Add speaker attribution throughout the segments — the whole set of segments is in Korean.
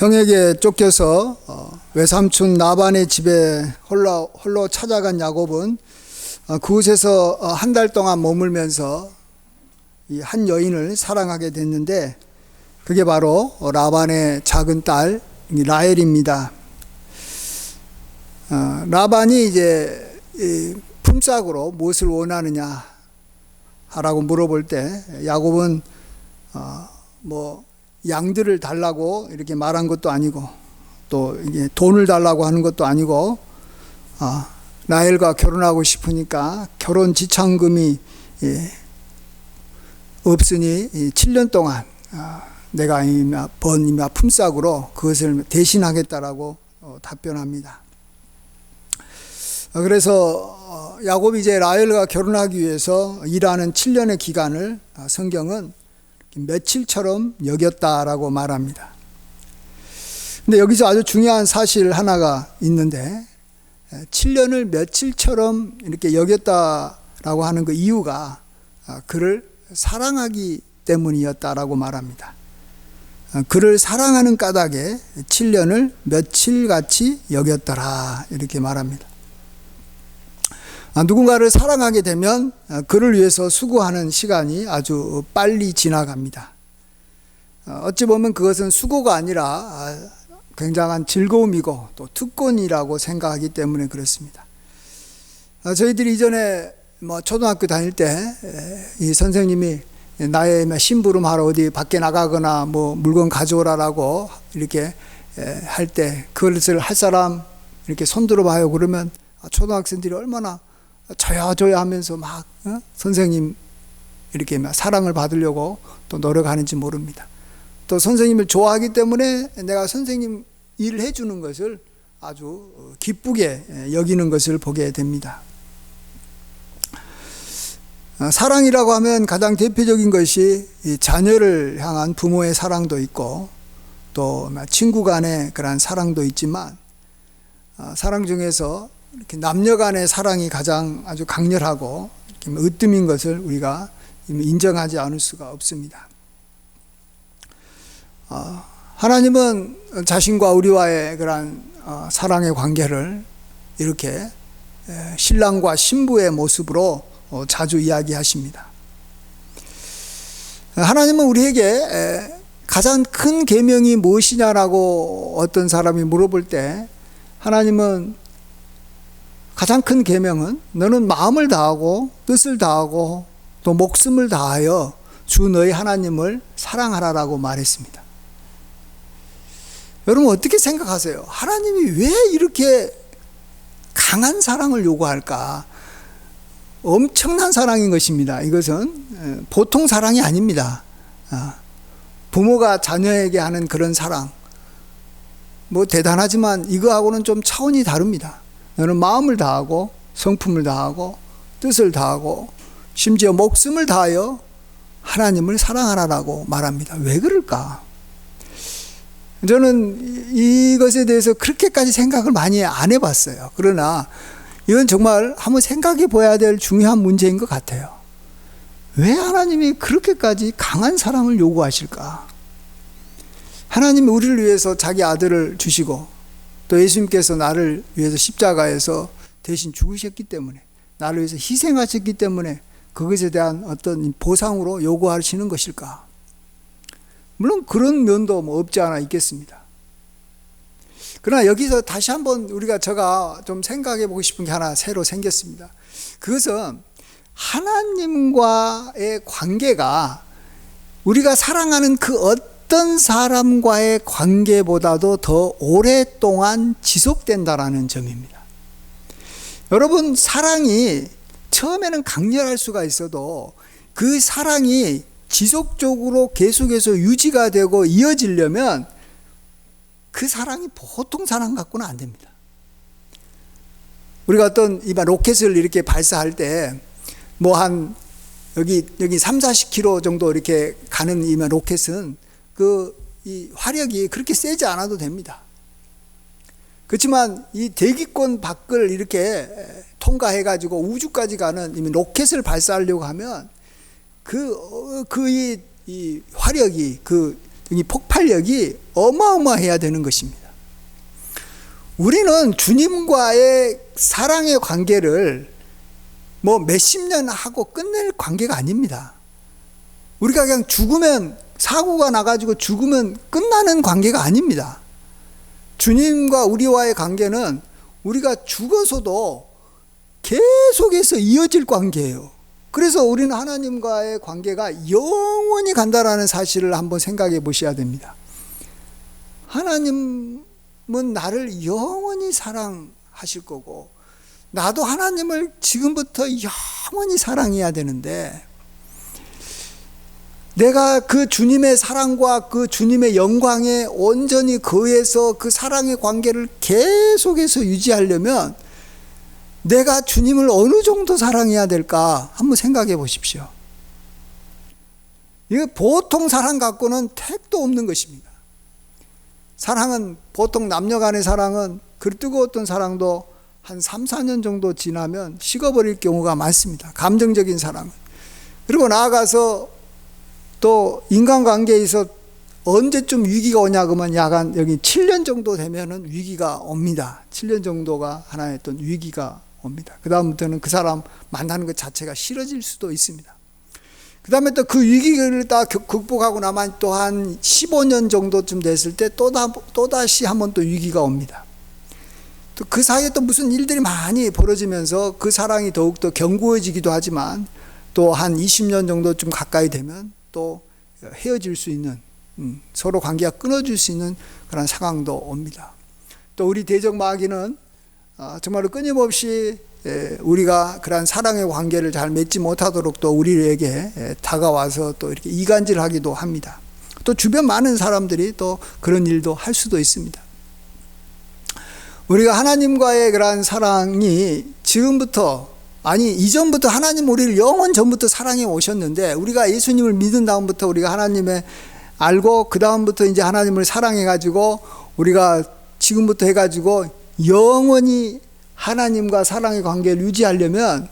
Speaker 1: 형에게 쫓겨서 외삼촌 라반의 집에 홀로 찾아간 야곱은 그곳에서 한 달 동안 머물면서 이 한 여인을 사랑하게 됐는데, 그게 바로 라반의 작은 딸 라헬입니다. 라반이 이제 품삯으로 무엇을 원하느냐 라고 물어볼 때, 야곱은 뭐 양들을 달라고 이렇게 말한 것도 아니고, 또 이게 돈을 달라고 하는 것도 아니고, 라헬과 결혼하고 싶으니까 결혼 지참금이 없으니 7년 동안 내가 번 품삯으로 그것을 대신하겠다라고 답변합니다. 그래서 야곱이 이제 라헬과 결혼하기 위해서 일하는 7년의 기간을 성경은 며칠처럼 여겼다라고 말합니다. 근데 여기서 아주 중요한 사실 하나가 있는데, 7년을 며칠처럼 이렇게 여겼다라고 하는 그 이유가 그를 사랑하기 때문이었다라고 말합니다. 그를 사랑하는 까닭에 7년을 며칠같이 여겼더라, 이렇게 말합니다. 누군가를 사랑하게 되면 그를 위해서 수고하는 시간이 아주 빨리 지나갑니다. 어찌 보면 그것은 수고가 아니라 굉장한 즐거움이고 또 특권이라고 생각하기 때문에 그렇습니다. 저희들이 이전에 초등학교 다닐 때 이 선생님이 나의 심부름하러 어디 밖에 나가거나 물건 가져오라라고 이렇게 할 때, 그것을 할 사람 이렇게 손들어 봐요. 그러면 초등학생들이 얼마나 저야 하면서 막 선생님 이렇게 사랑을 받으려고 또 노력하는지 모릅니다. 또 선생님을 좋아하기 때문에 내가 선생님 일을 해주는 것을 아주 기쁘게 여기는 것을 보게 됩니다. 사랑이라고 하면 가장 대표적인 것이 자녀를 향한 부모의 사랑도 있고, 또 친구 간의 그런 사랑도 있지만, 사랑 중에서 이렇게 남녀 간의 사랑이 가장 아주 강렬하고 으뜸인 것을 우리가 인정하지 않을 수가 없습니다. 하나님은 자신과 우리와의 그런 사랑의 관계를 이렇게 신랑과 신부의 모습으로 자주 이야기하십니다. 하나님은 우리에게 가장 큰 계명이 무엇이냐라고 어떤 사람이 물어볼 때, 하나님은 가장 큰 계명은 너는 마음을 다하고 뜻을 다하고 또 목숨을 다하여 주 너희 하나님을 사랑하라라고 말했습니다. 여러분 어떻게 생각하세요? 하나님이 왜 이렇게 강한 사랑을 요구할까? 엄청난 사랑인 것입니다. 이것은 보통 사랑이 아닙니다. 부모가 자녀에게 하는 그런 사랑, 대단하지만 이거하고는 좀 차원이 다릅니다. 너는 마음을 다하고 성품을 다하고 뜻을 다하고 심지어 목숨을 다하여 하나님을 사랑하라라고 말합니다. 왜 그럴까? 저는 이것에 대해서 그렇게까지 생각을 많이 안 해봤어요. 그러나 이건 정말 한번 생각해 봐야 될 중요한 문제인 것 같아요. 왜 하나님이 그렇게까지 강한 사랑을 요구하실까? 하나님이 우리를 위해서 자기 아들을 주시고, 또 예수님께서 나를 위해서 십자가에서 대신 죽으셨기 때문에, 나를 위해서 희생하셨기 때문에 그것에 대한 어떤 보상으로 요구하시는 것일까? 물론 그런 면도 없지 않아 있겠습니다. 그러나 여기서 다시 한번 제가 좀 생각해 보고 싶은 게 하나 새로 생겼습니다. 그것은 하나님과의 관계가 우리가 사랑하는 그 어떤 사람과의 관계보다도 더 오랫동안 지속된다라는 점입니다. 여러분, 사랑이 처음에는 강렬할 수가 있어도 그 사랑이 지속적으로 계속해서 유지가 되고 이어지려면 그 사랑이 보통 사랑 갖고는 안 됩니다. 우리가 어떤 로켓을 이렇게 발사할 때 여기 30-40km 정도 이렇게 가는 이 로켓은 이 화력이 그렇게 세지 않아도 됩니다. 그렇지만 이 대기권 밖을 이렇게 통과해 가지고 우주까지 가는 이 로켓을 발사하려고 하면 이 화력이 이 폭발력이 어마어마해야 되는 것입니다. 우리는 주님과의 사랑의 관계를 뭐 몇십 년 하고 끝낼 관계가 아닙니다. 우리가 그냥 죽으면, 사고가 나가지고 죽으면 끝나는 관계가 아닙니다. 주님과 우리와의 관계는 우리가 죽어서도 계속해서 이어질 관계예요. 그래서 우리는 하나님과의 관계가 영원히 간다라는 사실을 한번 생각해 보셔야 됩니다. 하나님은 나를 영원히 사랑하실 거고, 나도 하나님을 지금부터 영원히 사랑해야 되는데, 내가 그 주님의 사랑과 그 주님의 영광에 온전히 거해서 그 사랑의 관계를 계속해서 유지하려면 내가 주님을 어느 정도 사랑해야 될까 한번 생각해 보십시오. 이거 보통 사랑 갖고는 택도 없는 것입니다. 사랑은, 보통 남녀 간의 사랑은 그 뜨거웠던 사랑도 한 3, 4년 정도 지나면 식어버릴 경우가 많습니다. 감정적인 사랑은. 그리고 나아가서 또 인간관계에서 언제쯤 위기가 오냐 그러면 약간 여기 7년 정도 되면은 위기가 옵니다. 7년 정도가 하나의 어떤 위기가 옵니다. 그 다음부터는 그 사람 만나는 것 자체가 싫어질 수도 있습니다. 그 다음에 또 그 위기를 다 극복하고 나면 또 한 15년 정도쯤 됐을 때 또다시 한번 또 위기가 옵니다. 또 그 사이에 또 무슨 일들이 많이 벌어지면서 그 사랑이 더욱더 견고해지기도 하지만 또 한 20년 정도쯤 가까이 되면 또 헤어질 수 있는, 서로 관계가 끊어질 수 있는 그런 상황도 옵니다. 또 우리 대적마귀는 정말로 끊임없이 우리가 그러한 사랑의 관계를 잘 맺지 못하도록 또 우리에게 다가와서 또 이렇게 이간질하기도 합니다. 또 주변 많은 사람들이 또 그런 일도 할 수도 있습니다. 우리가 하나님과의 그러한 사랑이 지금부터, 아니 이전부터 하나님 우리를 영원 전부터 사랑해 오셨는데, 우리가 예수님을 믿은 다음부터 우리가 하나님의 알고 그 다음부터 이제 하나님을 사랑해 가지고 우리가 지금부터 해 가지고 영원히 하나님과 사랑의 관계를 유지하려면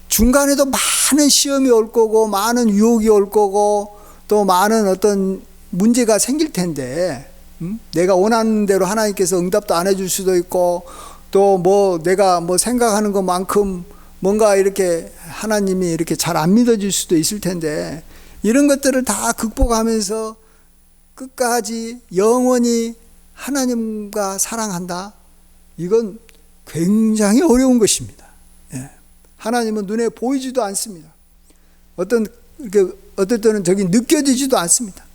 Speaker 1: 중간에도 많은 시험이 올 거고 많은 유혹이 올 거고 또 많은 어떤 문제가 생길 텐데, 내가 원하는 대로 하나님께서 응답도 안 해줄 수도 있고, 또 뭐 내가 뭐 생각하는 것만큼 뭔가 이렇게 하나님이 이렇게 잘 안 믿어질 수도 있을 텐데, 이런 것들을 다 극복하면서 끝까지 영원히 하나님과 사랑한다, 이건 굉장히 어려운 것입니다. 하나님은 눈에 보이지도 않습니다. 어떤 때는 저기 느껴지지도 않습니다.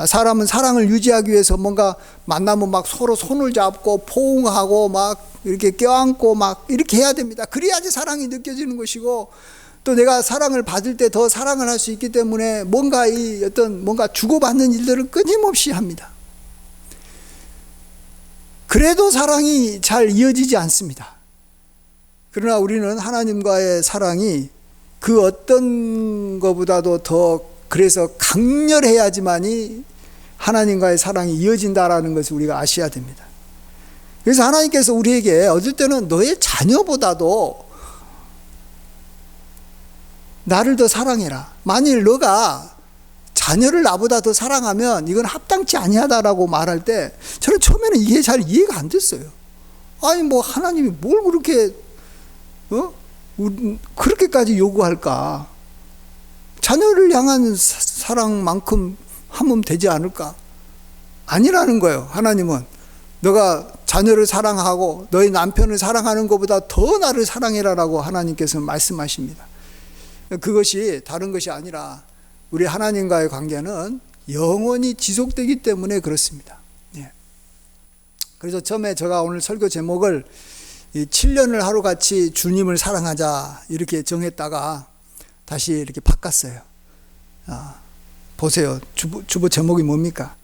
Speaker 1: 사람은 사랑을 유지하기 위해서 뭔가 만나면 막 서로 손을 잡고 포옹하고 막 이렇게 껴안고 막 이렇게 해야 됩니다. 그래야지 사랑이 느껴지는 것이고, 또 내가 사랑을 받을 때 더 사랑을 할 수 있기 때문에 뭔가 뭔가 주고받는 일들을 끊임없이 합니다. 그래도 사랑이 잘 이어지지 않습니다. 그러나 우리는 하나님과의 사랑이 그 어떤 것보다도 더 그래서 강렬해야지만이 하나님과의 사랑이 이어진다라는 것을 우리가 아셔야 됩니다. 그래서 하나님께서 우리에게 어쩔 때는 너의 자녀보다도 나를 더 사랑해라. 만일 너가 자녀를 나보다 더 사랑하면 이건 합당치 아니하다라고 말할 때 저는 처음에는 이게 잘 이해가 안 됐어요. 아니 뭐 하나님이 뭘 그렇게 그렇게까지 요구할까? 자녀를 향한 사랑만큼 하면 되지 않을까? 아니라는 거예요. 하나님은 너가 자녀를 사랑하고 너희 남편을 사랑하는 것보다 더 나를 사랑해라라고 하나님께서는 말씀하십니다. 그것이 다른 것이 아니라 우리 하나님과의 관계는 영원히 지속되기 때문에 그렇습니다. 그래서 처음에 제가 오늘 설교 제목을 7년을 하루같이 주님을 사랑하자 이렇게 정했다가 다시 이렇게 바꿨어요. 보세요. 주보 제목이 뭡니까?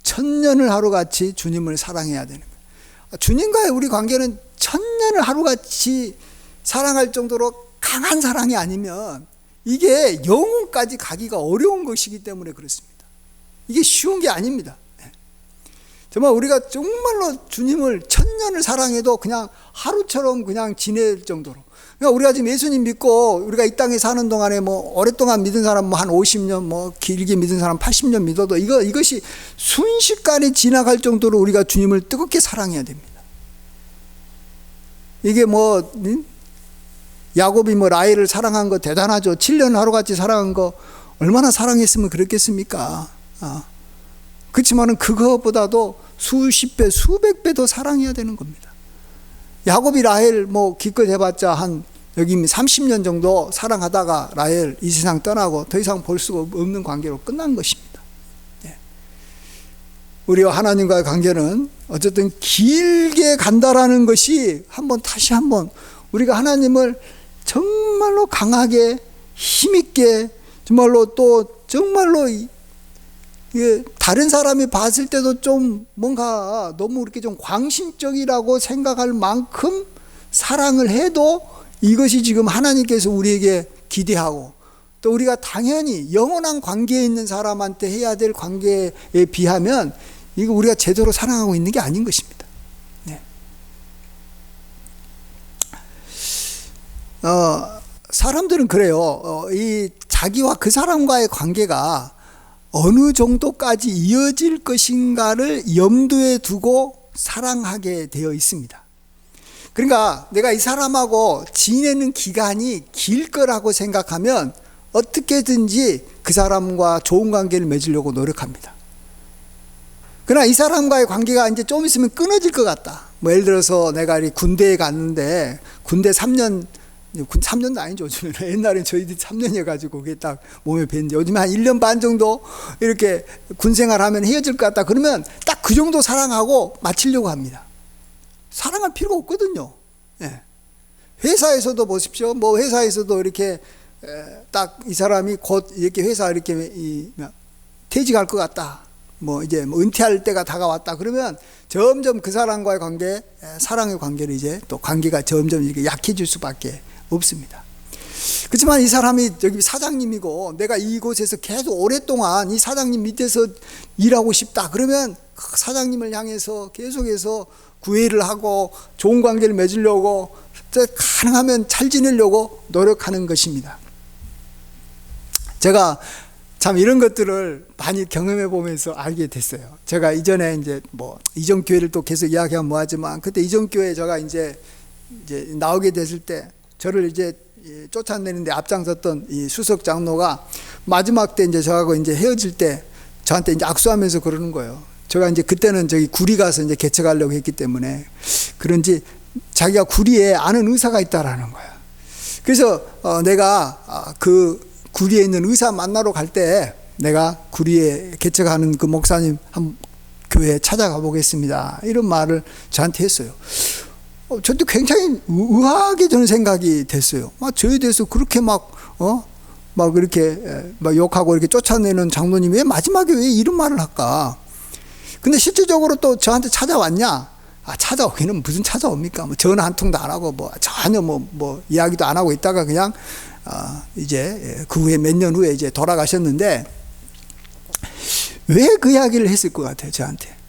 Speaker 1: 1000년을 하루같이 주님을 사랑해야 되는 거예요. 주님과의 우리 관계는 1000년을 하루같이 사랑할 정도로 강한 사랑이 아니면 이게 영혼까지 가기가 어려운 것이기 때문에 그렇습니다. 이게 쉬운 게 아닙니다. 정말 우리가 정말로 주님을 천년을 사랑해도 그냥 하루처럼 그냥 지낼 정도로. 그러니까 우리가 지금 예수님 믿고 우리가 이 땅에 사는 동안에 뭐 오랫동안 믿은 사람 뭐 한 50년 뭐 길게 믿은 사람 80년 믿어도 이것이 순식간에 지나갈 정도로 우리가 주님을 뜨겁게 사랑해야 됩니다. 이게 뭐 야곱이 뭐 라헬을 사랑한 거 대단하죠. 7년 하루같이 사랑한 거 얼마나 사랑했으면 그랬겠습니까? 그렇지만은 그거보다도 수십 배, 수백 배 더 사랑해야 되는 겁니다. 야곱이 라헬 뭐 기껏 해봤자 한 여기 30년 정도 사랑하다가 라헬 이 세상 떠나고 더 이상 볼 수가 없는 관계로 끝난 것입니다. 우리와 하나님과의 관계는 어쨌든 길게 간다라는 것이 다시 한번 우리가 하나님을 정말로 강하게 힘있게 정말로 또 정말로 다른 사람이 봤을 때도 좀 뭔가 너무 이렇게 좀 광신적이라고 생각할 만큼 사랑을 해도 이것이 지금 하나님께서 우리에게 기대하고 또 우리가 당연히 영원한 관계에 있는 사람한테 해야 될 관계에 비하면 이거 우리가 제대로 사랑하고 있는 게 아닌 것입니다. 사람들은 그래요. 이 자기와 그 사람과의 관계가 어느 정도까지 이어질 것인가를 염두에 두고 사랑하게 되어 있습니다. 그러니까 내가 이 사람하고 지내는 기간이 길 거라고 생각하면 어떻게든지 그 사람과 좋은 관계를 맺으려고 노력합니다. 그러나 이 사람과의 관계가 이제 좀 있으면 끊어질 것 같다. 뭐 예를 들어서 내가 군대에 갔는데 군대 3년도 아니죠. 요즘에는. 옛날엔 저희들이 3년이어가지고 그게 딱 몸에 밴데 요즘에 한 1년 반 정도 이렇게 군생활 하면 헤어질 것 같다. 그러면 딱 그 정도 사랑하고 마치려고 합니다. 사랑할 필요가 없거든요. 회사에서도 보십시오. 뭐 회사에서도 이렇게 딱 이 사람이 곧 이렇게 회사 이렇게 퇴직할 것 같다. 뭐 이제 뭐 은퇴할 때가 다가왔다. 그러면 점점 그 사람과의 관계, 사랑의 관계를 이제 또 관계가 점점 이렇게 약해질 수밖에 없습니다. 그렇지만 이 사람이 여기 사장님이고 내가 이곳에서 계속 오랫동안 이 사장님 밑에서 일하고 싶다. 그러면 그 사장님을 향해서 계속해서 구애를 하고 좋은 관계를 맺으려고 가능하면 잘 지내려고 노력하는 것입니다. 제가 참 이런 것들을 많이 경험해 보면서 알게 됐어요. 제가 이전에 이제 뭐 이전 교회를 또 계속 이야기하면 뭐하지만 그때 이전 교회에 제가 이제 나오게 됐을 때 저를 이제 쫓아내는데 앞장섰던 이 수석 장로가 마지막 때 이제 저하고 이제 헤어질 때 저한테 이제 악수하면서 그러는 거예요. 제가 이제 그때는 저기 구리 가서 이제 개척하려고 했기 때문에 그런지 자기가 구리에 아는 의사가 있다라는 거야. 그래서 내가 그 구리에 있는 의사 만나러 갈 때 내가 구리에 개척하는 그 목사님 한 교회에 찾아가 보겠습니다. 이런 말을 저한테 했어요. 저도 굉장히 의아하게 저는 생각이 됐어요. 저에 대해서 그렇게 막 이렇게 막 욕하고 이렇게 쫓아내는 장로님이 왜 마지막에 왜 이런 말을 할까? 근데 실질적으로 또 저한테 찾아왔냐? 찾아오기는 무슨 찾아옵니까? 뭐 전화 한 통도 안 하고 뭐 전혀 뭐 이야기도 안 하고 있다가 그냥 이제 그 후에 몇 년 후에 이제 돌아가셨는데 왜 그 이야기를 했을 것 같아요, 저한테.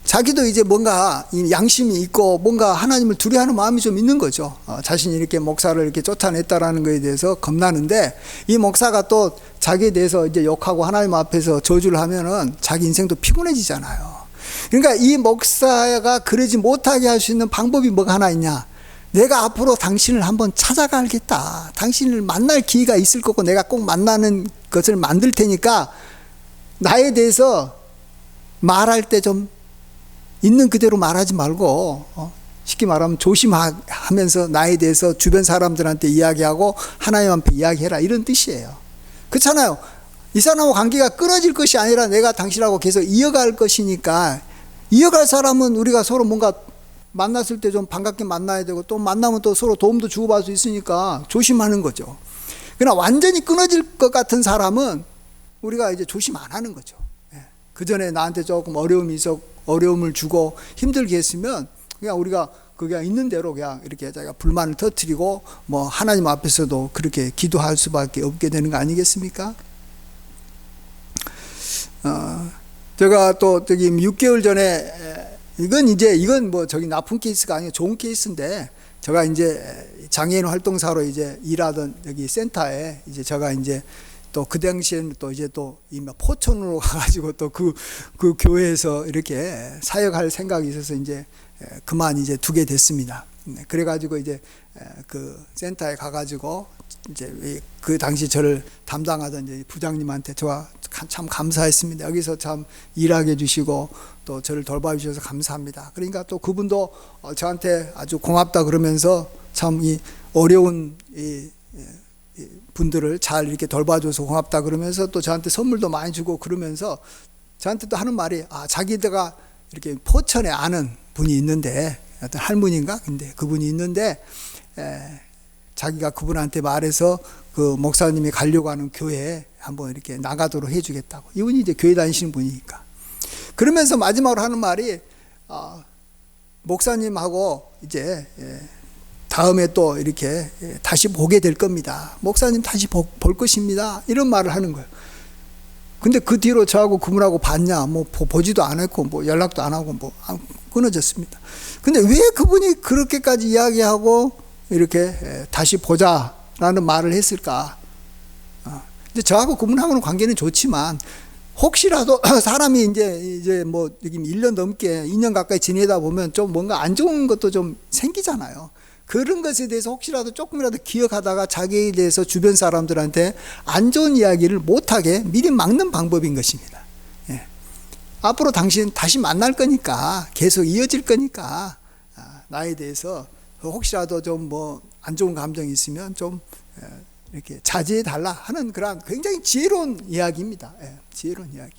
Speaker 1: 자기도 이제 뭔가 양심이 있고 뭔가 하나님을 두려워하는 마음이 좀 있는 거죠. 자신이 이렇게 목사를 이렇게 쫓아냈다라는 것에 대해서 겁나는데 이 목사가 또 자기에 대해서 이제 욕하고 하나님 앞에서 저주를 하면은 자기 인생도 피곤해지잖아요. 그러니까 이 목사가 그러지 못하게 할 수 있는 방법이 뭐가 하나 있냐? 내가 앞으로 당신을 한번 찾아가겠다. 당신을 만날 기회가 있을 거고 내가 꼭 만나는 것을 만들 테니까 나에 대해서 말할 때 좀 있는 그대로 말하지 말고 쉽게 말하면 조심하면서 나에 대해서 주변 사람들한테 이야기하고 하나님 앞에 이야기해라 이런 뜻이에요. 그렇잖아요. 이 사람하고 관계가 끊어질 것이 아니라 내가 당신하고 계속 이어갈 것이니까 이어갈 사람은 우리가 서로 뭔가 만났을 때 좀 반갑게 만나야 되고 또 만나면 또 서로 도움도 주고받을 수 있으니까 조심하는 거죠. 그러나 완전히 끊어질 것 같은 사람은 우리가 이제 조심 안 하는 거죠. 그 전에 나한테 조금 어려움을 주고 힘들게 했으면 그냥 우리가 그냥 있는 대로 그냥 이렇게 자기가 불만을 터뜨리고 뭐 하나님 앞에서도 그렇게 기도할 수밖에 없게 되는 거 아니겠습니까? 제가 또 저기 6개월 전에 이건 뭐 저기 나쁜 케이스가 아니고 좋은 케이스인데, 제가 이제 장애인 활동사로 이제 일하던 여기 센터에 이제 제가 이제 또 그 당시에는 또 이제 또 포천으로 가가지고 또 그 교회에서 이렇게 사역할 생각이 있어서 이제 그만 이제 두게 됐습니다. 그래가지고 이제 그 센터에 가가지고 이제 그 당시 저를 담당하던 이제 부장님한테 저와 참 감사했습니다. 여기서 참 일하게 해주시고 또 저를 돌봐 주셔서 감사합니다. 그러니까 또 그분도 저한테 아주 고맙다 그러면서 참 이 어려운 이 분들을 잘 이렇게 돌봐줘서 고맙다 그러면서 또 저한테 선물도 많이 주고 그러면서 저한테 또 하는 말이, 자기가 이렇게 포천에 아는 분이 있는데, 어떤 할머니인가? 근데 그분이 있는데, 자기가 그분한테 말해서 그 목사님이 가려고 하는 교회에 한번 이렇게 나가도록 해주겠다고. 이분이 이제 교회 다니시는 분이니까. 그러면서 마지막으로 하는 말이, 목사님하고 이제 다음에 또 이렇게 다시 보게 될 겁니다. 목사님 다시 볼 것입니다. 이런 말을 하는 거예요. 근데 그 뒤로 저하고 그분하고 봤냐? 뭐 보지도 않았고 뭐 연락도 안 하고 뭐 끊어졌습니다. 근데 왜 그분이 그렇게까지 이야기하고 이렇게 다시 보자라는 말을 했을까? 근데 저하고 그분하고는 관계는 좋지만 혹시라도 사람이 이제 뭐 여기 1년 넘게 2년 가까이 지내다 보면 좀 뭔가 안 좋은 것도 좀 생기잖아요. 그런 것에 대해서 혹시라도 조금이라도 기억하다가 자기에 대해서 주변 사람들한테 안 좋은 이야기를 못하게 미리 막는 방법인 것입니다. 앞으로 당신 다시 만날 거니까, 계속 이어질 거니까, 나에 대해서 혹시라도 좀 뭐 안 좋은 감정이 있으면 좀 이렇게 자제해 달라 하는 그런 굉장히 지혜로운 이야기입니다. 지혜로운 이야기.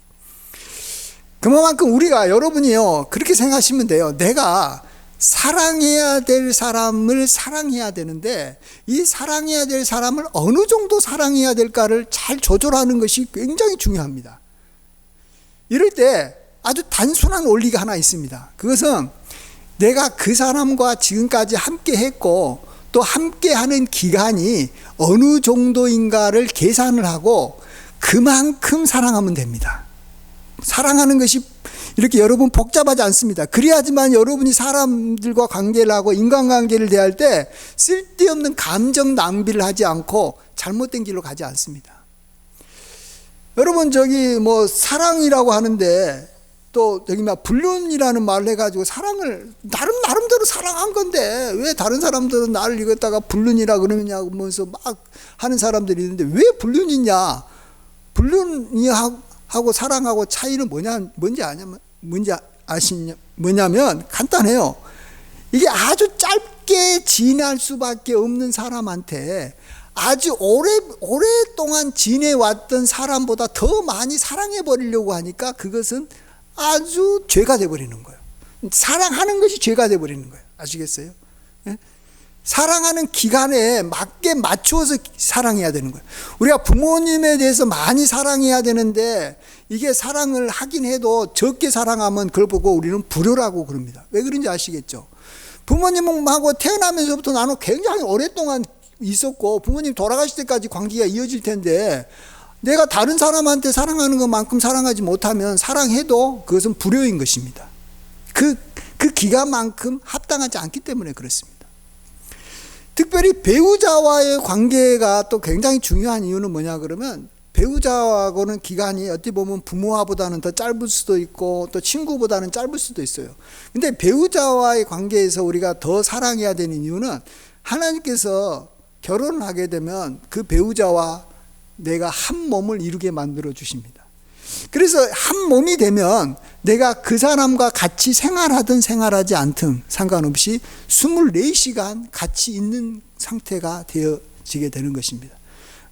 Speaker 1: 그만큼 우리가, 여러분이요, 그렇게 생각하시면 돼요. 내가 사랑해야 될 사람을 사랑해야 되는데, 이 사랑해야 될 사람을 어느 정도 사랑해야 될까를 잘 조절하는 것이 굉장히 중요합니다. 이럴 때 아주 단순한 원리가 하나 있습니다. 그것은 내가 그 사람과 지금까지 함께 했고 또 함께 하는 기간이 어느 정도인가를 계산을 하고 그만큼 사랑하면 됩니다. 사랑하는 것이 이렇게 여러분 복잡하지 않습니다. 그래야지만 여러분이 사람들과 관계를 하고 인간관계를 대할 때 쓸데없는 감정 낭비를 하지 않고 잘못된 길로 가지 않습니다. 여러분 저기 뭐 사랑이라고 하는데 또 저기 막 불륜이라는 말을 해가지고 사랑을 나름대로 사랑한 건데 왜 다른 사람들은 나를 이겼다가 불륜이라 그러느냐고 하면서 막 하는 사람들이 있는데 왜 불륜이냐? 불륜하고 사랑하고 차이는 뭐냐면 간단해요. 이게 아주 짧게 지낼 수밖에 없는 사람한테 아주 오랫동안 지내왔던 사람보다 더 많이 사랑해 버리려고 하니까 그것은 아주 죄가 되어버리는 거예요. 사랑하는 것이 죄가 되어버리는 거예요. 아시겠어요? 사랑하는 기간에 맞추어서 사랑해야 되는 거예요. 우리가 부모님에 대해서 많이 사랑해야 되는데 이게 사랑을 하긴 해도 적게 사랑하면 그걸 보고 우리는 불효라고 그럽니다. 왜 그런지 아시겠죠? 부모님하고 태어나면서부터 나는 굉장히 오랫동안 있었고 부모님 돌아가실 때까지 관계가 이어질 텐데 내가 다른 사람한테 사랑하는 것만큼 사랑하지 못하면 사랑해도 그것은 불효인 것입니다. 그 기간만큼 합당하지 않기 때문에 그렇습니다. 특별히 배우자와의 관계가 또 굉장히 중요한 이유는 뭐냐 그러면 배우자하고는 기간이 어떻게 보면 부모와보다는 더 짧을 수도 있고 또 친구보다는 짧을 수도 있어요. 근데 배우자와의 관계에서 우리가 더 사랑해야 되는 이유는 하나님께서 결혼을 하게 되면 그 배우자와 내가 한 몸을 이루게 만들어 주십니다. 그래서 한 몸이 되면 내가 그 사람과 같이 생활하든 생활하지 않든 상관없이 24시간 같이 있는 상태가 되어지게 되는 것입니다.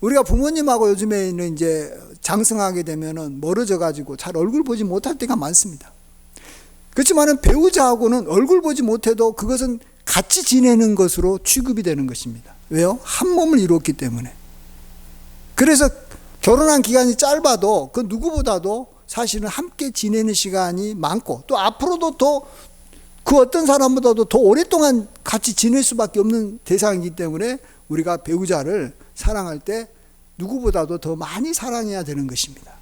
Speaker 1: 우리가 부모님하고 요즘에는 이제 장성하게 되면은 멀어져 가지고 잘 얼굴 보지 못할 때가 많습니다. 그렇지만은 배우자하고는 얼굴 보지 못해도 그것은 같이 지내는 것으로 취급이 되는 것입니다. 왜요? 한 몸을 이뤘기 때문에. 그래서 결혼한 기간이 짧아도 그 누구보다도 사실은 함께 지내는 시간이 많고 또 앞으로도 더 그 어떤 사람보다도 더 오랫동안 같이 지낼 수밖에 없는 대상이기 때문에 우리가 배우자를 사랑할 때 누구보다도 더 많이 사랑해야 되는 것입니다.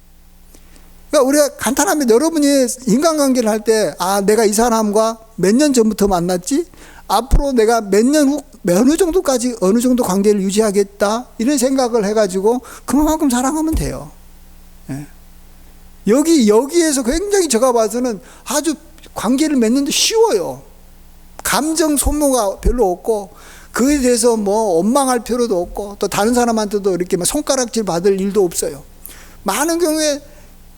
Speaker 1: 그러니까 우리가 간단하면 여러분이 인간관계를 할 때, 아, 내가 이 사람과 몇 년 전부터 만났지? 앞으로 내가 몇 년 후, 어느 정도까지, 어느 정도 관계를 유지하겠다? 이런 생각을 해가지고 그만큼 사랑하면 돼요. 예. 여기에서 굉장히 제가 봐서는 아주 관계를 맺는데 쉬워요. 감정 소모가 별로 없고, 그에 대해서 뭐 원망할 필요도 없고, 또 다른 사람한테도 이렇게 막 손가락질 받을 일도 없어요. 많은 경우에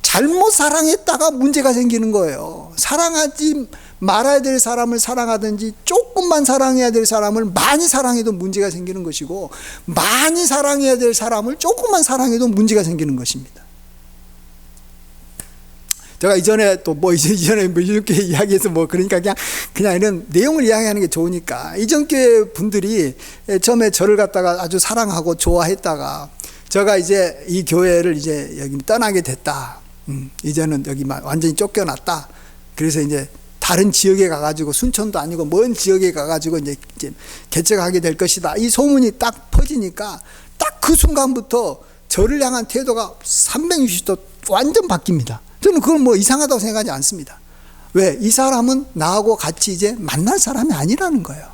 Speaker 1: 잘못 사랑했다가 문제가 생기는 거예요. 사랑하지 말아야 될 사람을 사랑하든지, 조금만 사랑해야 될 사람을 많이 사랑해도 문제가 생기는 것이고, 많이 사랑해야 될 사람을 조금만 사랑해도 문제가 생기는 것입니다. 제가 이전에 이렇게 이야기해서 그러니까 그냥 이런 내용을 이야기하는 게 좋으니까, 이전 교회 분들이 처음에 저를 갖다가 아주 사랑하고 좋아했다가, 제가 이제 이 교회를 이제 여기 떠나게 됐다. 이제는 여기 완전히 쫓겨났다. 그래서 이제 다른 지역에 가가지고, 순천도 아니고 먼 지역에 가가지고 이제 개척하게 될 것이다. 이 소문이 딱 퍼지니까 딱 그 순간부터 저를 향한 태도가 360도 완전 바뀝니다. 저는 그걸 이상하다고 생각하지 않습니다. 왜? 이 사람은 나하고 같이 이제 만날 사람이 아니라는 거예요.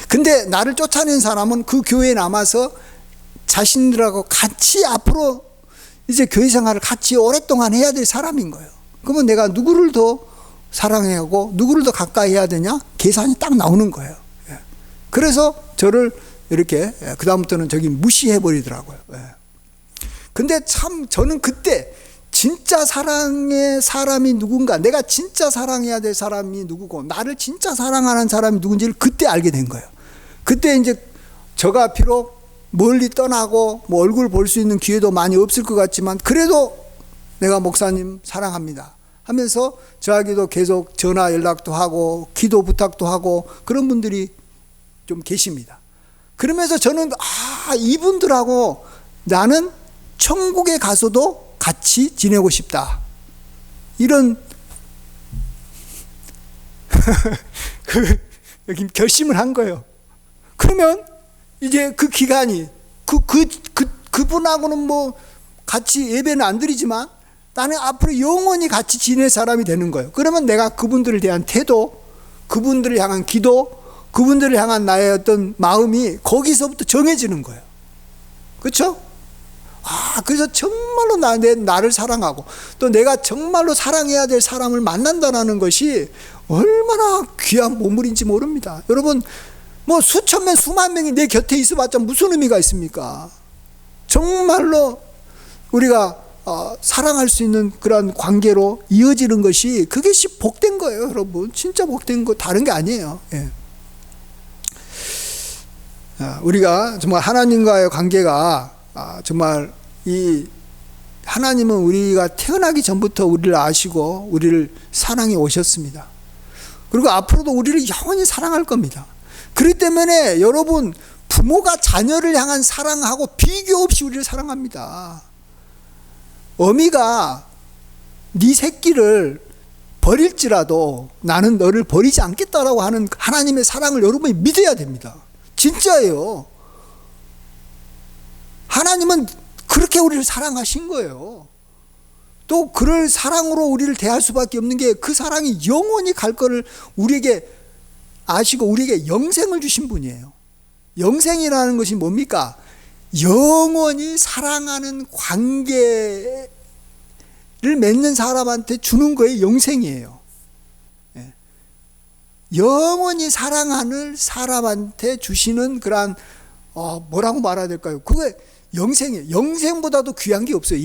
Speaker 1: 근데 나를 쫓아낸 사람은 그 교회에 남아서 자신들하고 같이 앞으로 이제 교회 생활을 같이 오랫동안 해야 될 사람인 거예요. 그러면 내가 누구를 더 사랑해야 하고 누구를 더 가까이 해야 되냐? 계산이 딱 나오는 거예요. 그래서 저를 이렇게 그다음부터는 저기 무시해버리더라고요. 근데 참 저는 그때 진짜 사랑의 사람이 누군가, 내가 진짜 사랑해야 될 사람이 누구고, 나를 진짜 사랑하는 사람이 누군지를 그때 알게 된 거예요. 그때 이제 저가 비록 멀리 떠나고 얼굴 볼 수 있는 기회도 많이 없을 것 같지만, 그래도 내가 목사님 사랑합니다 하면서 저에게도 계속 전화 연락도 하고 기도 부탁도 하고 그런 분들이 좀 계십니다. 그러면서 저는 이분들하고 나는 천국에 가서도 같이 지내고 싶다, 이런 결심을 한 거예요. 그러면 이제 그 기간이 그분하고는 같이 예배는 안 드리지만 나는 앞으로 영원히 같이 지낼 사람이 되는 거예요. 그러면 내가 그분들에 대한 태도, 그분들을 향한 기도, 그분들을 향한 나의 어떤 마음이 거기서부터 정해지는 거예요. 그렇죠? 그래서 정말로 나를 사랑하고 또 내가 정말로 사랑해야 될 사람을 만난다는 것이 얼마나 귀한 보물인지 모릅니다. 여러분, 수천 명, 수만 명이 내 곁에 있어봤자 무슨 의미가 있습니까? 정말로 우리가 사랑할 수 있는 그런 관계로 이어지는 것이, 그것이 복된 거예요, 여러분. 진짜 복된 거 다른 게 아니에요. 우리가 정말 하나님과의 관계가 정말 하나님은 우리가 태어나기 전부터 우리를 아시고 우리를 사랑해 오셨습니다. 그리고 앞으로도 우리를 영원히 사랑할 겁니다. 그렇기 때문에 여러분, 부모가 자녀를 향한 사랑하고 비교 없이 우리를 사랑합니다. 어미가 네 새끼를 버릴지라도 나는 너를 버리지 않겠다라고 하는 하나님의 사랑을 여러분이 믿어야 됩니다. 진짜예요. 하나님은 그렇게 우리를 사랑하신 거예요. 또 그럴 사랑으로 우리를 대할 수밖에 없는 게, 그 사랑이 영원히 갈 거를 우리에게 아시고 우리에게 영생을 주신 분이에요. 영생이라는 것이 뭡니까? 영원히 사랑하는 관계를 맺는 사람한테 주는 거에 영생이에요. 영원히 사랑하는 사람한테 주시는 그러한 뭐라고 말해야 될까요? 그게 영생이에요. 영생보다도 귀한 게 없어요.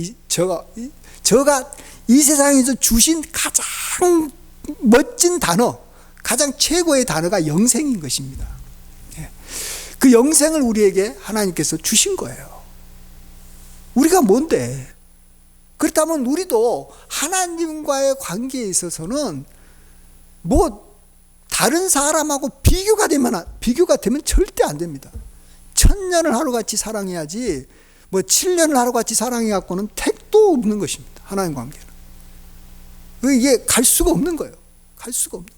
Speaker 1: 저가 이 세상에서 주신 가장 멋진 단어, 가장 최고의 단어가 영생인 것입니다. 그 영생을 우리에게 하나님께서 주신 거예요. 우리가 뭔데? 그렇다면 우리도 하나님과의 관계에 있어서는 다른 사람하고 비교가 되면 절대 안 됩니다. 1000년을 하루같이 사랑해야지 7년을 하루같이 사랑해갖고는 택도 없는 것입니다. 하나님 관계는. 이게 갈 수가 없는 거예요. 갈 수가 없는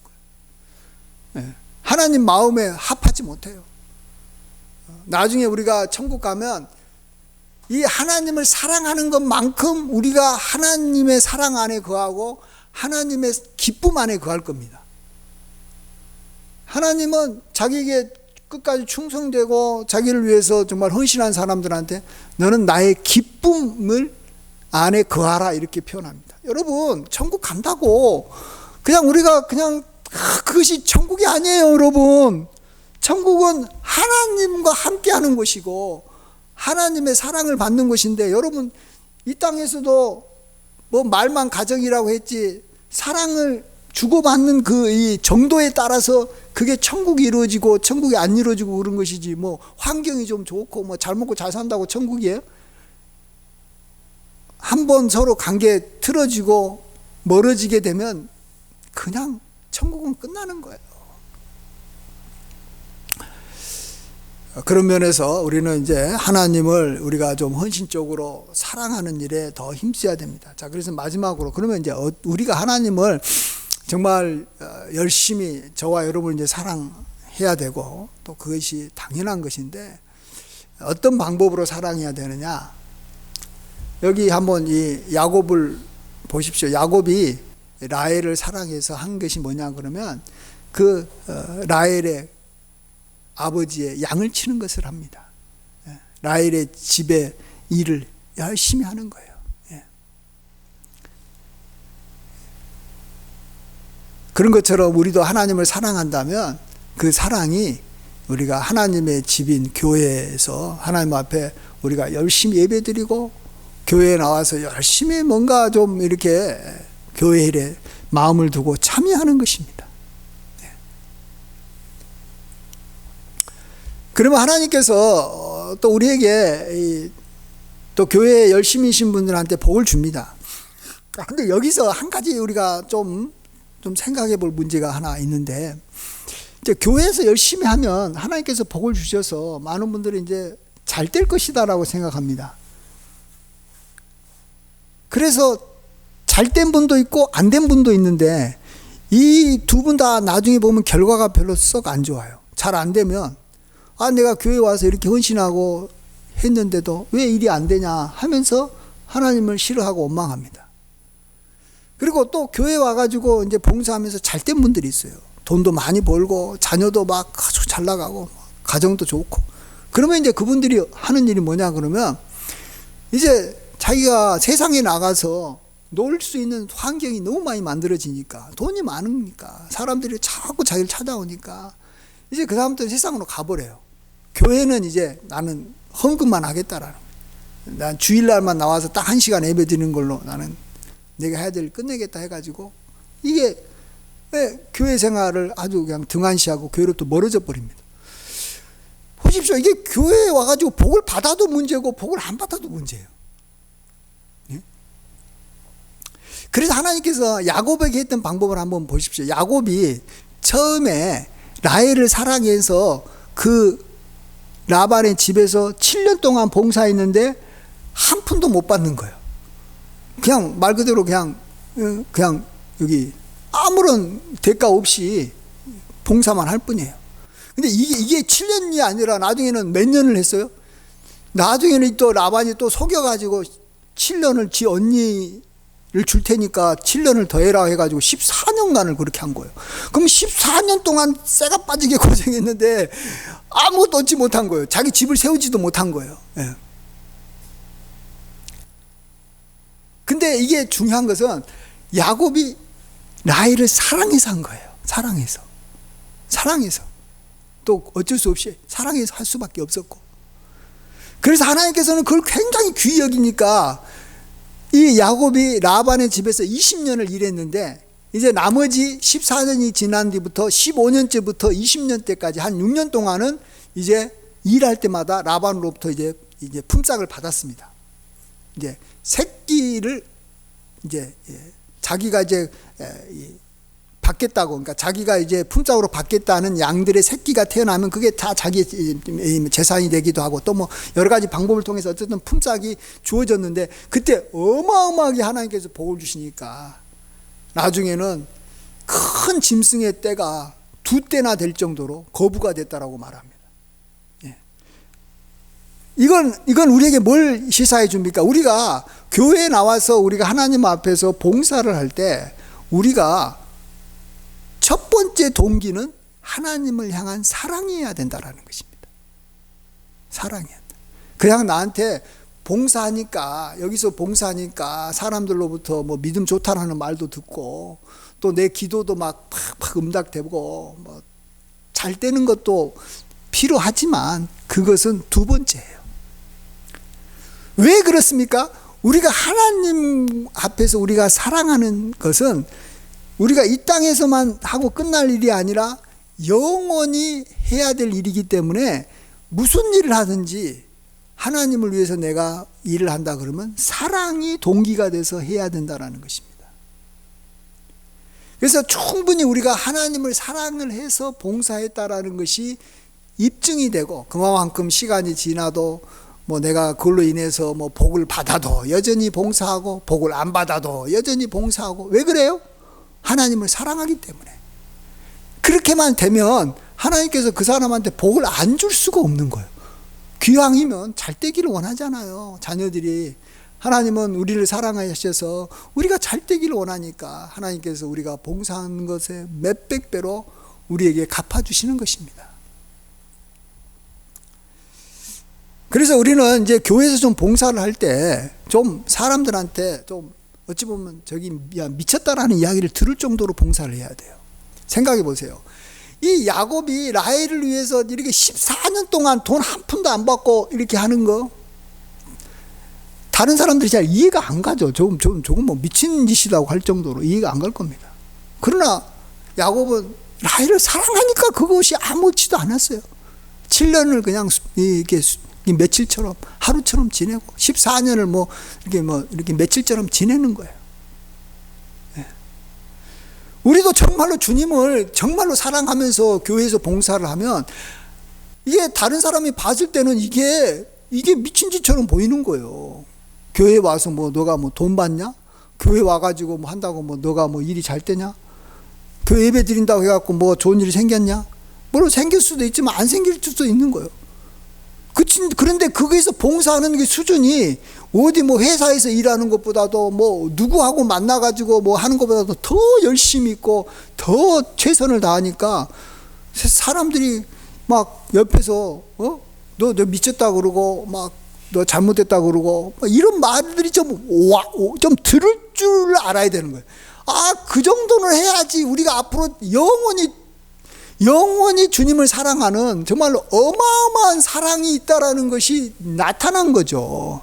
Speaker 1: 거예요. 하나님 마음에 합하지 못해요. 나중에 우리가 천국 가면 이 하나님을 사랑하는 것만큼 우리가 하나님의 사랑 안에 거하고 하나님의 기쁨 안에 거할 겁니다. 하나님은 자기에게 끝까지 충성되고 자기를 위해서 정말 헌신한 사람들한테 너는 나의 기쁨을 안에 거하라 이렇게 표현합니다. 여러분, 천국 간다고 그냥 우리가 그냥 그것이 천국이 아니에요. 여러분, 천국은 하나님과 함께하는 곳이고 하나님의 사랑을 받는 곳인데, 여러분 이 땅에서도 뭐 말만 가정이라고 했지 사랑을 주고받는 그 이 정도에 따라서 그게 천국이 이루어지고 천국이 안 이루어지고 그런 것이지, 뭐 환경이 좀 좋고 뭐 잘 먹고 잘 산다고 천국이에요? 한번 서로 관계 틀어지고 멀어지게 되면 그냥 천국은 끝나는 거예요. 그런 면에서 우리는 이제 하나님을 우리가 좀 헌신적으로 사랑하는 일에 더 힘써야 됩니다. 자, 그래서 마지막으로, 그러면 이제 우리가 하나님을 정말 열심히 저와 여러분 이제 사랑해야 되고 또 그것이 당연한 것인데, 어떤 방법으로 사랑해야 되느냐? 여기 한번 이 야곱을 보십시오. 야곱이 라헬을 사랑해서 한 것이 뭐냐 그러면 그 라헬의 아버지의 양을 치는 것을 합니다. 라헬의 집에 일을 열심히 하는 거예요. 그런 것처럼 우리도 하나님을 사랑한다면 그 사랑이 우리가 하나님의 집인 교회에서 하나님 앞에 우리가 열심히 예배드리고 교회에 나와서 열심히 뭔가 좀 이렇게 교회 일에 마음을 두고 참여하는 것입니다. 그러면 하나님께서 또 우리에게 또 교회에 열심히신 분들한테 복을 줍니다. 근데 여기서 한 가지 우리가 좀 생각해 볼 문제가 하나 있는데, 이제 교회에서 열심히 하면 하나님께서 복을 주셔서 많은 분들이 이제 잘 될 것이다라고 생각합니다. 그래서 잘 된 분도 있고 안 된 분도 있는데, 이 두 분 다 나중에 보면 결과가 별로 썩 안 좋아요. 잘 안 되면 내가 교회 와서 이렇게 헌신하고 했는데도 왜 일이 안 되냐 하면서 하나님을 싫어하고 원망합니다. 그리고 또 교회 와가지고 이제 봉사하면서 잘 된 분들이 있어요. 돈도 많이 벌고 자녀도 막 아주 잘 나가고 가정도 좋고. 그러면 이제 그분들이 하는 일이 뭐냐 그러면 이제 자기가 세상에 나가서 놀 수 있는 환경이 너무 많이 만들어지니까, 돈이 많으니까 사람들이 자꾸 자기를 찾아오니까 이제 그 사람들은 세상으로 가버려요. 교회는 이제 나는 헌금만 하겠다라는 거예요. 난 주일날만 나와서 딱 1시간 예배 드리는 걸로 나는 내가 해야 될 일 끝내겠다 해가지고, 이게 교회 생활을 아주 그냥 등한시하고 교회로부터 멀어져 버립니다. 보십시오. 이게 교회에 와가지고 복을 받아도 문제고 복을 안 받아도 문제예요. 그래서 하나님께서 야곱에게 했던 방법을 한번 보십시오. 야곱이 처음에 라헬을 사랑해서 그 라반의 집에서 7년 동안 봉사했는데 한 푼도 못 받는 거예요. 그냥 말 그대로 그냥 여기 아무런 대가 없이 봉사만 할 뿐이에요. 근데 이게 7년이 아니라 나중에는 몇 년을 했어요? 나중에는 또 라반이 또 속여가지고 7년을 지 언니를 줄 테니까 7년을 더 해라 해가지고 14년간을 그렇게 한 거예요. 그럼 14년 동안 쇠가 빠지게 고생했는데 아무것도 얻지 못한 거예요. 자기 집을 세우지도 못한 거예요. 예. 근데 이게 중요한 것은 야곱이 라헬을 사랑해서 한 거예요. 사랑해서. 또 어쩔 수 없이 사랑해서 할 수밖에 없었고. 그래서 하나님께서는 그걸 굉장히 귀히 여기니까 이 야곱이 라반의 집에서 20년을 일했는데, 이제 나머지 14년이 지난 뒤부터 15년째부터 20년 때까지 한 6년 동안은 이제 일할 때마다 라반으로부터 이제 품삯을 받았습니다. 이제 새끼를 이제 자기가 이제 받겠다고, 그러니까 자기가 이제 품삯으로 받겠다는 양들의 새끼가 태어나면 그게 다 자기 재산이 되기도 하고 또 뭐 여러 가지 방법을 통해서 어쨌든 품삯이 주어졌는데, 그때 어마어마하게 하나님께서 복을 주시니까 나중에는 큰 짐승의 떼가 2떼나 될 정도로 거부가 됐다라고 말합니다. 이건 우리에게 뭘 시사해 줍니까? 우리가 교회에 나와서 우리가 하나님 앞에서 봉사를 할 때 우리가 첫 번째 동기는 하나님을 향한 사랑이어야 된다라는 것입니다. 사랑이어야 된다. 그냥 나한테 봉사하니까, 여기서 봉사하니까 사람들로부터 뭐 믿음 좋다라는 말도 듣고 또 내 기도도 막 팍팍 응답되고 뭐 잘 되는 것도 필요하지만 그것은 두 번째예요. 왜 그렇습니까? 우리가 하나님 앞에서 우리가 사랑하는 것은 우리가 이 땅에서만 하고 끝날 일이 아니라 영원히 해야 될 일이기 때문에 무슨 일을 하든지 하나님을 위해서 내가 일을 한다 그러면 사랑이 동기가 돼서 해야 된다는 것입니다. 그래서 충분히 우리가 하나님을 사랑을 해서 봉사했다라는 것이 입증이 되고, 그만큼 시간이 지나도 뭐 내가 그걸로 인해서 뭐 복을 받아도 여전히 봉사하고 복을 안 받아도 여전히 봉사하고. 왜 그래요? 하나님을 사랑하기 때문에. 그렇게만 되면 하나님께서 그 사람한테 복을 안 줄 수가 없는 거예요. 기왕이면 잘 되기를 원하잖아요. 자녀들이. 하나님은 우리를 사랑하셔서 우리가 잘 되기를 원하니까 하나님께서 우리가 봉사하는 것에 몇백 배로 우리에게 갚아주시는 것입니다. 그래서 우리는 이제 교회에서 좀 봉사를 할 때 좀 사람들한테 좀 어찌 보면 저기 야 미쳤다라는 이야기를 들을 정도로 봉사를 해야 돼요. 생각해 보세요. 이 야곱이 라헬을 위해서 이렇게 14년 동안 돈 한 푼도 안 받고 이렇게 하는 거, 다른 사람들이 잘 이해가 안 가죠. 조금 뭐 미친 짓이라고 할 정도로 이해가 안 갈 겁니다. 그러나 야곱은 라헬을 사랑하니까 그것이 아무렇지도 않았어요. 7년을 그냥 이렇게 며칠처럼 하루처럼 지내고 14년을 이렇게 며칠처럼 지내는 거예요. 네. 우리도 정말로 주님을 정말로 사랑하면서 교회에서 봉사를 하면 이게 다른 사람이 봤을 때는 이게 미친 짓처럼 보이는 거예요. 교회 와서 뭐 너가 뭐 돈 받냐? 교회 와가지고 뭐 한다고 뭐 너가 뭐 일이 잘 되냐? 교회 예배 드린다고 해갖고 뭐 좋은 일이 생겼냐? 물론 생길 수도 있지만 안 생길 수도 있는 거예요. 그런데 거기서 봉사하는 그 수준이 어디 뭐 회사에서 일하는 것보다도 뭐 누구하고 만나가지고 뭐 하는 것보다도 더 열심히 있고 더 최선을 다하니까 사람들이 막 옆에서 너 미쳤다 그러고 막 너 잘못됐다 그러고 이런 말들이 좀 들을 줄 알아야 되는 거예요. 아, 그 정도는 해야지 우리가 앞으로 영원히 주님을 사랑하는 정말로 어마어마한 사랑이 있다라는 것이 나타난 거죠.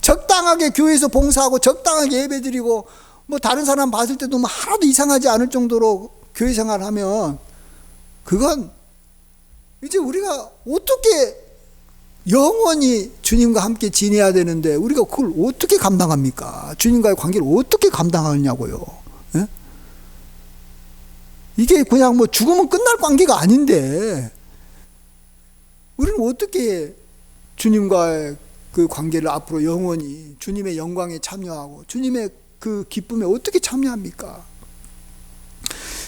Speaker 1: 적당하게 교회에서 봉사하고 적당하게 예배드리고 뭐 다른 사람 봤을 때도 뭐 하나도 이상하지 않을 정도로 교회 생활을 하면 그건 이제 우리가 어떻게 영원히 주님과 함께 지내야 되는데 우리가 그걸 어떻게 감당합니까? 주님과의 관계를 어떻게 감당하냐고요. 예? 이게 그냥 뭐 죽으면 끝날 관계가 아닌데 우리는 어떻게 주님과의 그 관계를 앞으로 영원히 주님의 영광에 참여하고 주님의 그 기쁨에 어떻게 참여합니까?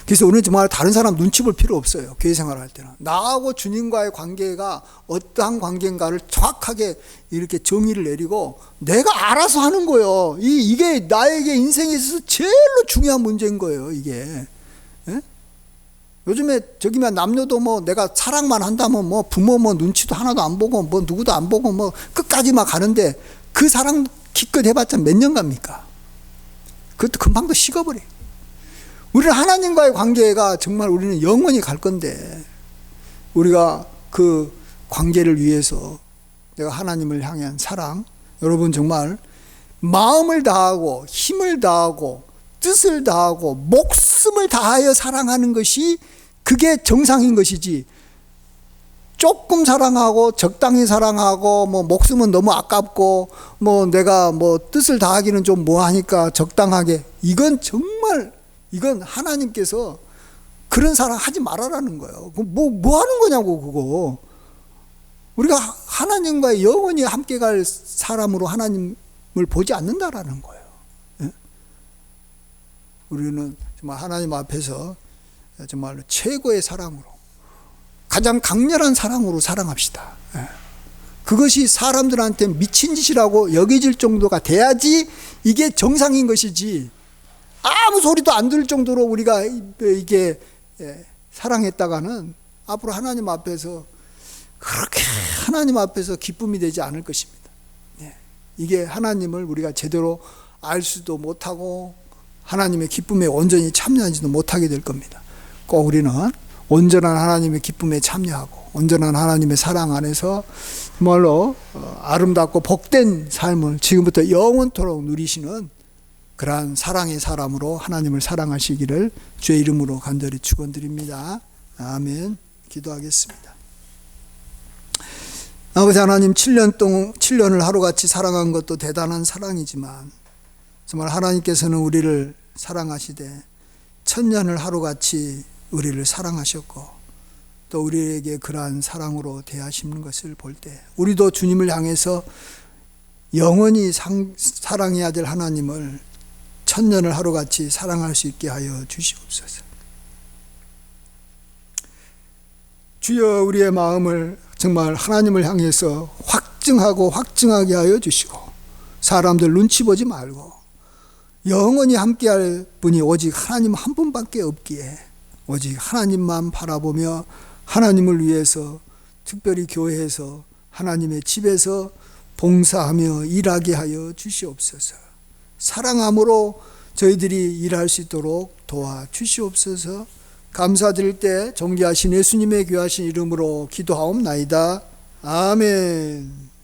Speaker 1: 그래서 우리는 정말 다른 사람 눈치 볼 필요 없어요. 교회 생활을 할 때는 나하고 주님과의 관계가 어떠한 관계인가를 정확하게 이렇게 정의를 내리고 내가 알아서 하는 거예요. 이게 나에게 인생에 있어서 제일로 중요한 문제인 거예요. 이게. 예? 요즘에 저기면 남녀도 뭐 내가 사랑만 한다면 뭐 부모 뭐 눈치도 하나도 안 보고 뭐 누구도 안 보고 뭐 끝까지 막 가는데 그 사랑 기껏 해봤자 몇 년 갑니까? 그것도 금방 또 식어버려. 우리는 하나님과의 관계가 정말 우리는 영원히 갈 건데 우리가 그 관계를 위해서 내가 하나님을 향한 사랑, 여러분 정말 마음을 다하고 힘을 다하고 뜻을 다하고 목숨을 다하여 사랑하는 것이 그게 정상인 것이지, 조금 사랑하고 적당히 사랑하고 뭐 목숨은 너무 아깝고 뭐 내가 뭐 뜻을 다하기는 좀 뭐하니까 적당하게, 이건 하나님께서 그런 사랑 하지 말아라는 거예요. 뭐 하는 거냐고 그거. 우리가 하나님과 영원히 함께 갈 사람으로 하나님을 보지 않는다라는 거예요. 예? 우리는 정말 하나님 앞에서 정말 최고의 사랑으로, 가장 강렬한 사랑으로 사랑합시다. 예. 그것이 사람들한테 미친 짓이라고 여겨질 정도가 돼야지 이게 정상인 것이지, 아무 소리도 안 들을 정도로 우리가 이게 사랑했다가는 앞으로 하나님 앞에서 그렇게 하나님 앞에서 기쁨이 되지 않을 것입니다. 이게 하나님을 우리가 제대로 알 수도 못하고 하나님의 기쁨에 온전히 참여하지도 못하게 될 겁니다. 꼭 우리는 온전한 하나님의 기쁨에 참여하고 온전한 하나님의 사랑 안에서 정말로 아름답고 복된 삶을 지금부터 영원토록 누리시는 그러한 사랑의 사람으로 하나님을 사랑하시기를 주의 이름으로 간절히 축원드립니다. 아멘. 기도하겠습니다. 아버지 하나님, 7년을 하루같이 사랑한 것도 대단한 사랑이지만 정말 하나님께서는 우리를 사랑하시되 1000년을 하루같이 우리를 사랑하셨고 또 우리에게 그러한 사랑으로 대하시는 것을 볼 때 우리도 주님을 향해서 영원히 사랑해야 될 하나님을 1000년을 하루같이 사랑할 수 있게 하여 주시옵소서. 주여, 우리의 마음을 정말 하나님을 향해서 확증하게 하여 주시고 사람들 눈치 보지 말고 영원히 함께할 분이 오직 하나님 한 분밖에 없기에 오직 하나님만 바라보며 하나님을 위해서 특별히 교회에서 하나님의 집에서 봉사하며 일하게 하여 주시옵소서. 사랑함으로 저희들이 일할 수 있도록 도와주시옵소서. 감사드릴 때 존귀하신 예수님의 귀하신 이름으로 기도하옵나이다. 아멘.